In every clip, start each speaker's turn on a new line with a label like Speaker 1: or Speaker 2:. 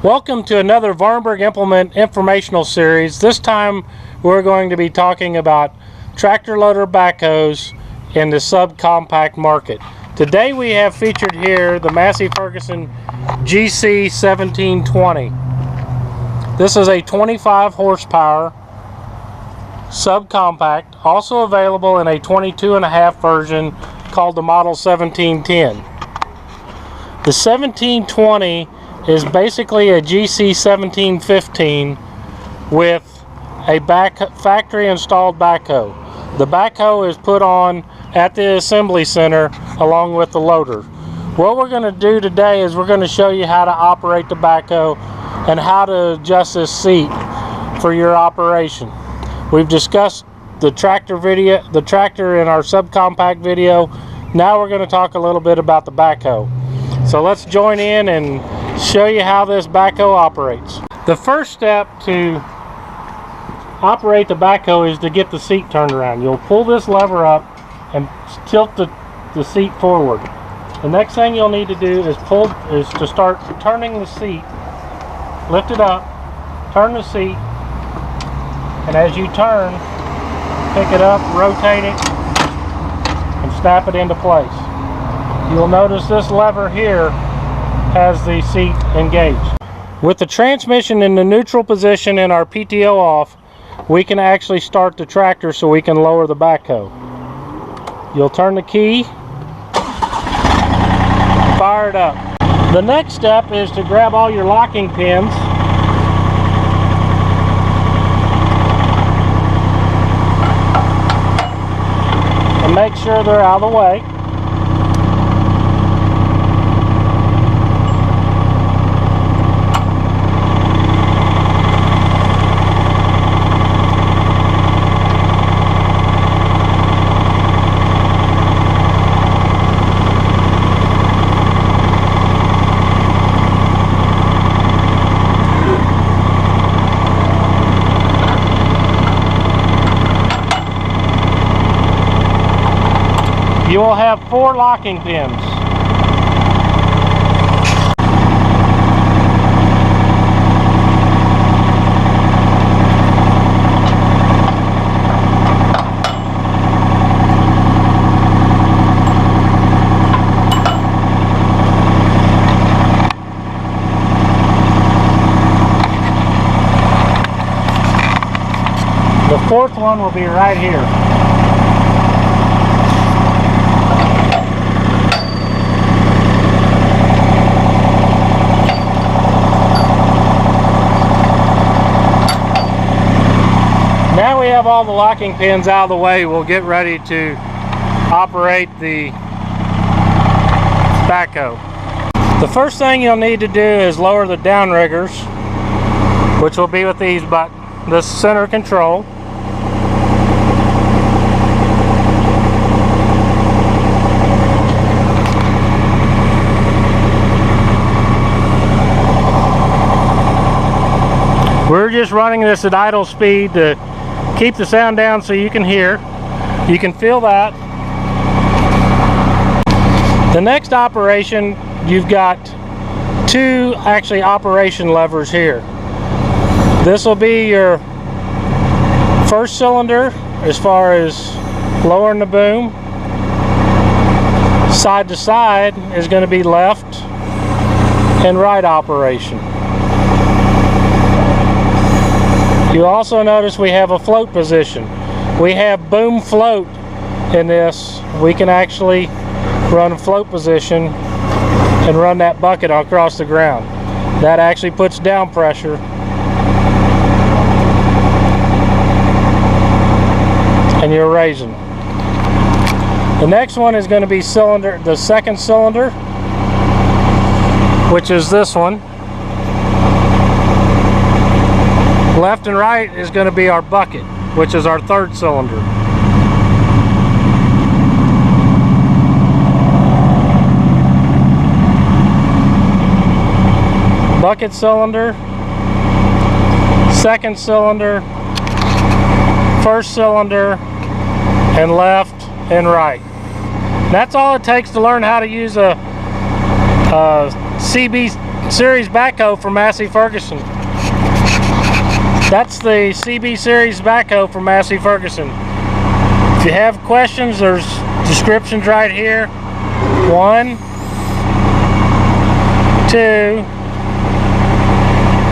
Speaker 1: Welcome to another Varnberg Implement informational series. This time we're going to be talking about tractor loader backhoes in the subcompact market. Today we have featured here the Massey Ferguson GC1720. This is a 25 horsepower subcompact, also available in a 22.5 version called the model 1710. The 1720 is basically a GC1715 with a factory installed backhoe. The backhoe is put on at the assembly center along with the loader. What we're going to do today is we're going to show you how to operate the backhoe and how to adjust this seat for your operation. We've discussed the tractor in our subcompact video. Now we're going to talk a little bit about the backhoe. So let's join in and show you how this backhoe operates. The first step to operate the backhoe is to get the seat turned around. You'll pull this lever up and tilt the seat forward. The next thing you'll need to do is to start turning the seat. Lift it up, turn the seat, and as you turn, pick it up, rotate it, and snap it into place. You'll notice this lever here has the seat engaged. With the transmission in the neutral position and our PTO off, we can actually start the tractor so we can lower the backhoe. You'll turn the key, fire it up. The next step is to grab all your locking pins and make sure they're out of the way. You will have 4 locking pins. The 4th one will be right here. Now we have all the locking pins out of the way, we'll get ready to operate the backhoe. The first thing you'll need to do is lower the downriggers, which will be with these buttons, the center control. We're just running this at idle speed to keep the sound down so you can hear. You can feel that. The next operation, you've got 2 actually operation levers here. This will be your first cylinder as far as lowering the boom. Side to side is going to be left and right operation. You also notice we have a float position. We have boom float in this. We can actually run a float position and run that bucket across the ground. That actually puts down pressure and you're raising. The next one is going to be the second cylinder, which is this one. Left and right is going to be our bucket, which is our 3rd cylinder. Bucket cylinder, 2nd cylinder, 1st cylinder, and left and right. And that's all it takes to learn how to use a CB series backhoe from Massey Ferguson. That's the CB series backhoe from Massey Ferguson. If you have questions, there's descriptions right here. 1, 2,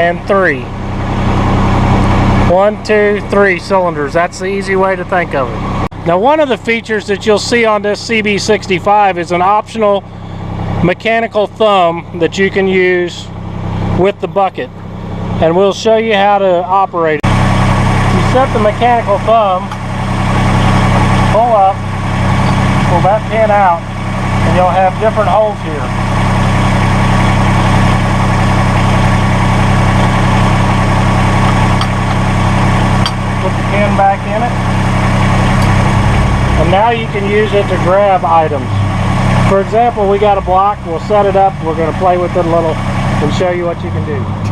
Speaker 1: and 3. 1, 2, 3 cylinders. That's the easy way to think of it. Now, one of the features that you'll see on this CB65 is an optional mechanical thumb that you can use with the bucket, and we'll show you how to operate it. You set the mechanical thumb, pull up, pull that pin out, and you'll have different holes here. Put the pin back in it, and now you can use it to grab items. For example, we got a block, we'll set it up, we're going to play with it a little and show you what you can do.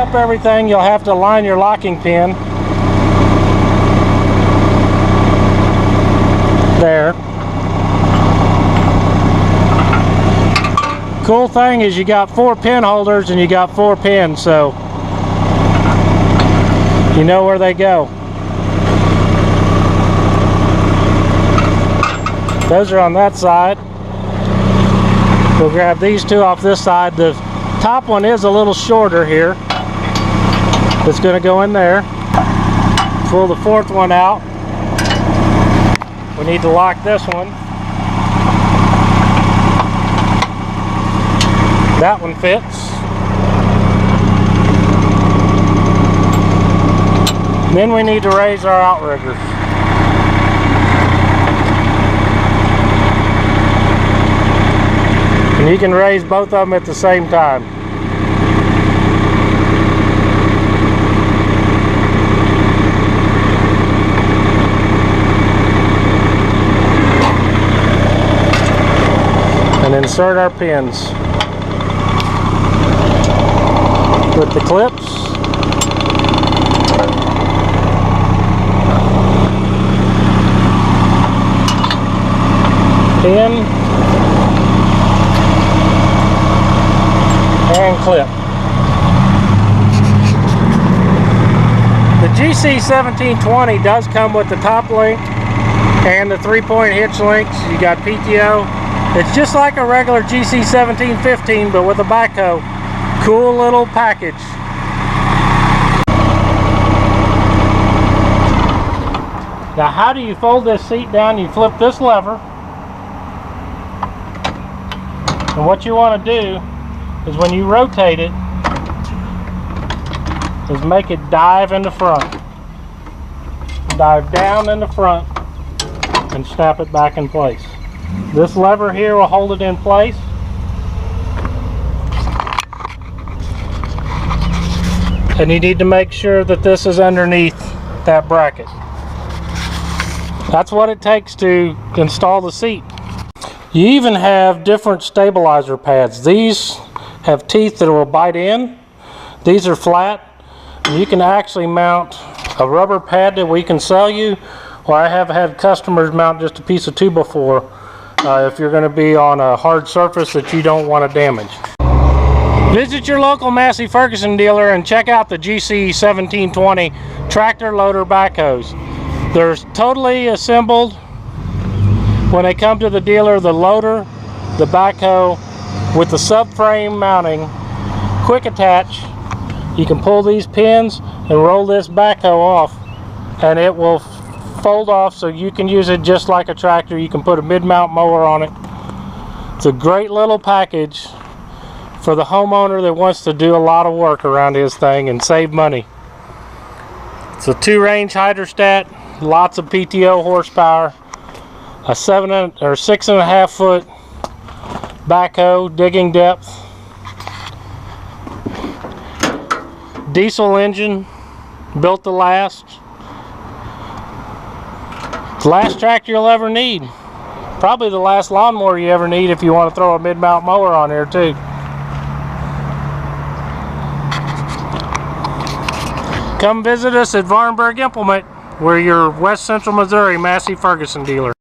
Speaker 1: up everything, you'll have to line your locking pin. There. Cool thing is you got 4 pin holders and you got 4 pins, so you know where they go. Those are on that side. We'll grab these 2 off this side. The top one is a little shorter here. It's going to go in there. Pull the 4th one out. We need to lock this one. That one fits. Then we need to raise our outriggers. And you can raise both of them at the same time. And insert our pins with the clips. Pin and clip. The GC1720 does come with the top link and the 3-point hitch links. You got PTO. It's just like a regular GC1715 but with a backhoe. Cool little package. Now how do you fold this seat down? You flip this lever, and what you want to do is when you rotate it is make it dive in the front. Dive down in the front and snap it back in place. This lever here will hold it in place. And you need to make sure that this is underneath that bracket. That's what it takes to install the seat. You even have different stabilizer pads. These have teeth that will bite in. These are flat. You can actually mount a rubber pad that we can sell you, or I have had customers mount just a piece of 2x4 if you're going to be on a hard surface that you don't want to damage. Visit your local Massey Ferguson dealer and check out the GC1720 tractor loader backhoes. They're totally assembled when they come to the dealer, the loader, the backhoe with the subframe mounting, quick attach. You can pull these pins and roll this backhoe off and it will fold off so you can use it just like a tractor. You can put a mid-mount mower on it. It's a great little package for the homeowner that wants to do a lot of work around his thing and save money. It's a 2-range hydrostat, lots of PTO horsepower, a 6.5 foot backhoe, digging depth, diesel engine, built to last. The last tractor you'll ever need. Probably the last lawnmower you ever need if you want to throw a mid-mount mower on there too. Come visit us at Varnberg Implement. We're your West Central Missouri Massey Ferguson dealer.